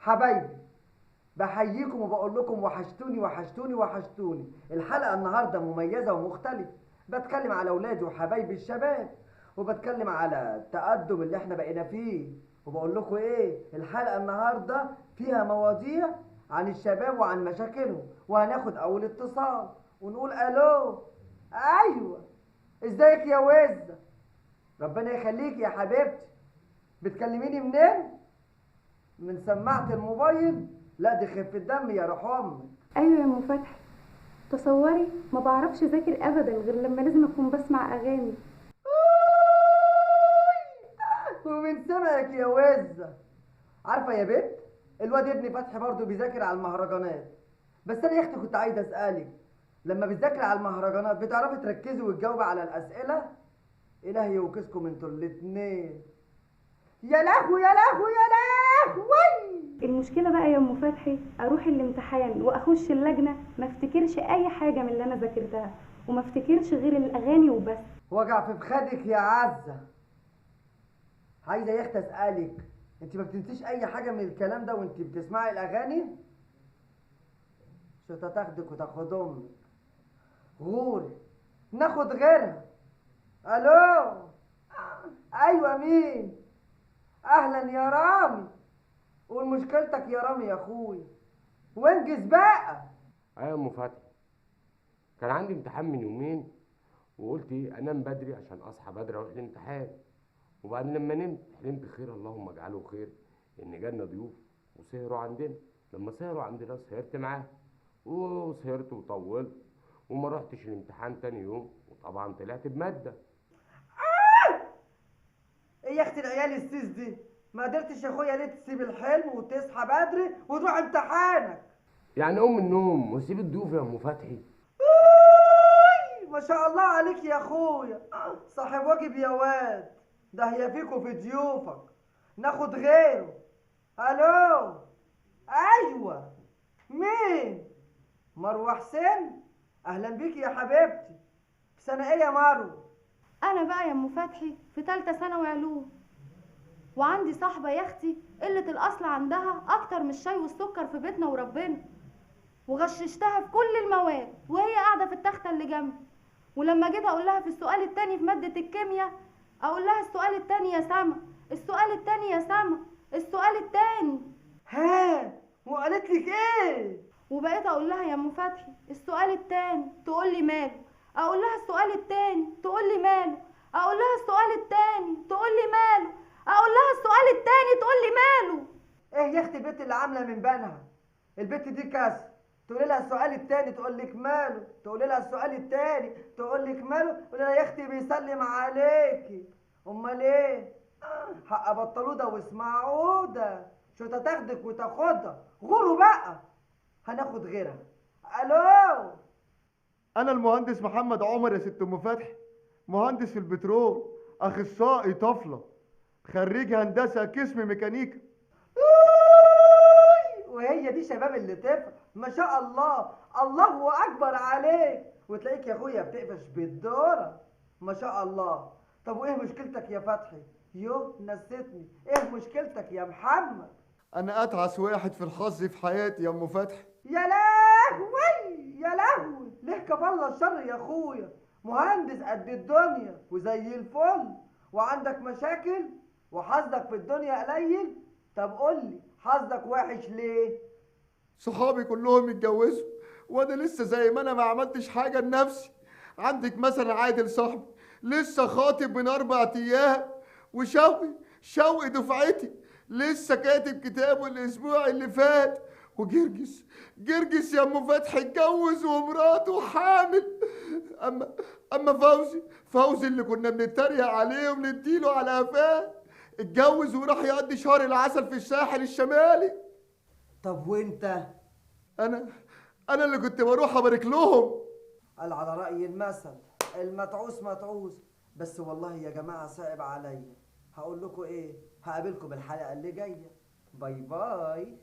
حبايبي، بحييكم وبقول لكم وحشتوني وحشتوني وحشتوني. الحلقة النهاردة مميزة ومختلفة. بتكلم على أولادي وحبايبي الشباب، وبتكلم على التقدم اللي احنا بقينا فيه. وبقول لكم ايه، الحلقة النهاردة فيها مواضيع عن الشباب وعن مشاكلهم. وهناخد أول اتصال ونقول ألو. أيوة، ازيك يا وزة؟ ربنا يخليك يا حبيبتي. بتكلميني منين؟ من سماعة الموبايل؟ لا دي خفة دم يا روح امك. ايوه يا ام فتحي، تصوري ما بعرفش اذاكر ابدا غير لما لازم اكون بسمع اغاني. ومن سمعك يا وزة. عارفة يا بنت، الواد ابني فتحي برضه بيذاكر على المهرجانات. بس انا يا اختي كنت عايز اسألك، لما بتذاكري على المهرجانات بتعرفي تركزي وتجاوبي على الأسئلة؟ إلهي يوكسكم انتوا الاتنين. يا لهوي يا لهوي يا لهوي. المشكله بقى يا ام فتحي اروح الامتحان واخش اللجنه ما افتكرش اي حاجه من اللي انا ذاكرتها، وما افتكرش غير الاغاني وبس. وجع في فخادك يا عزة. عايزة يا اختي اسألك، انت ما بتنسيش اي حاجة من الكلام ده وانت بتسمعي الاغاني؟ شو تاخدك وتاخد امك. غور، ناخد غيرها. الو. ايوه مين؟ اهلا يا رامي. قول مشكلتك يا رامي يا اخوي، وانجز بقى. ايوه يا ام فتحي، كان عندي امتحان من يومين وقلت ايه انام بدري عشان اصحى بدري اروح الامتحان. وبعد لما نمت حلمت خير، اللهم اجعله خير، ان جالنا ضيوف وسهروا عندنا. لما سهروا عندنا سهرت معاهم وسهرت وطولت وما رحتش الامتحان تاني يوم، وطبعا طلعت بماده. ايه يا اختي العيال السيس دي؟ ما قدرتش يا اخويا ليه تسيب الحلم وتصحى بدري وتروح امتحانك؟ يعني ام النوم واسيب الضيوف يا ام فتحي؟ ما شاء الله عليك يا اخويا، صاحب واجب يا واد. ده هي فيكوا في ضيوفك. ناخد غيره. الو. ايوه مين؟ مروه حسين. اهلا بيك يا حبيبتي. في سنه ايه يا مروه؟ انا بقى يا ام فتحي في ثالثه ثانوي علوم، وعندي صاحبه يا اختي قله الاصل عندها اكتر من الشاي والسكر في بيتنا وربنا، وغششتها في كل المواد وهي قاعده في التخته اللي جنبي. ولما جيت اقول لها في السؤال التاني في ماده الكيمياء، اقول لها السؤال التاني يا سما، السؤال التاني يا سما، السؤال التاني. ها، وقالت لك ايه؟ وبقيت اقول لها يا ام فتحي السؤال التاني، تقول لي ماله. اقول لها السؤال التاني، تقول لي ماله. اقول لها السؤال التاني، تقول لي ماله. اقول لها السؤال التاني، تقول لي ماله. ايه يا اختي البت اللي عامله من بالها؟ البت دي كاس. تقولي لها السؤال التاني تقول لك ماله، تقولي لها السؤال التاني تقول لك ماله. قولي لها يا اختي بيسلم عليكي. امال ايه؟ حق بطلوا ده واسمعوا ده. شو تاخدك وتاخدها. غوروا بقى. هناخد غيرها. الو. أنا المهندس محمد عمر يا ست أم فتحي، مهندس في البترول، أخصائي طفلة، خريج هندسة قسم ميكانيكا. وهي دي شباب اللي تفرح ما شاء الله. الله اكبر عليك. وتلاقيك يا اخويا بتقفش بالدوره ما شاء الله. طب وايه مشكلتك يا فتحي؟ يو نسيتني. ايه مشكلتك يا محمد؟ أنا أتعس واحد في الحظ في حياتي يا أم فتحي. يا لهوي يا لهوي، ليه كفالة الشر يا اخويا؟ مهندس قد الدنيا وزي الفل، وعندك مشاكل وحظك في الدنيا قليل. طب قول لي حظك وحش ليه؟ صحابي كلهم اتجوزوا وأنا لسه زي ما أنا ما عملتش حاجة لنفسي. عندك مثلا عادل صاحبي لسه خاطب من 4 أيام، وشوقي دفعتي لسه كاتب كتابه الأسبوع اللي فات، وجرجس يا أم فتحي اتجوز ومراته حامل. أما فوزي اللي كنا بنتريق عليه وبنديله على قفاه اتجوز وراح يقضي شهر العسل في الساحل الشمالي. طب وانت؟ أنا اللي كنت بروح أبارك لهم. قال على رأي المثل، المتعوس متعوس. بس والله يا جماعة صعب عليا. هقول لكم ايه، هقابلكم الحلقة اللي جاية. باي باي.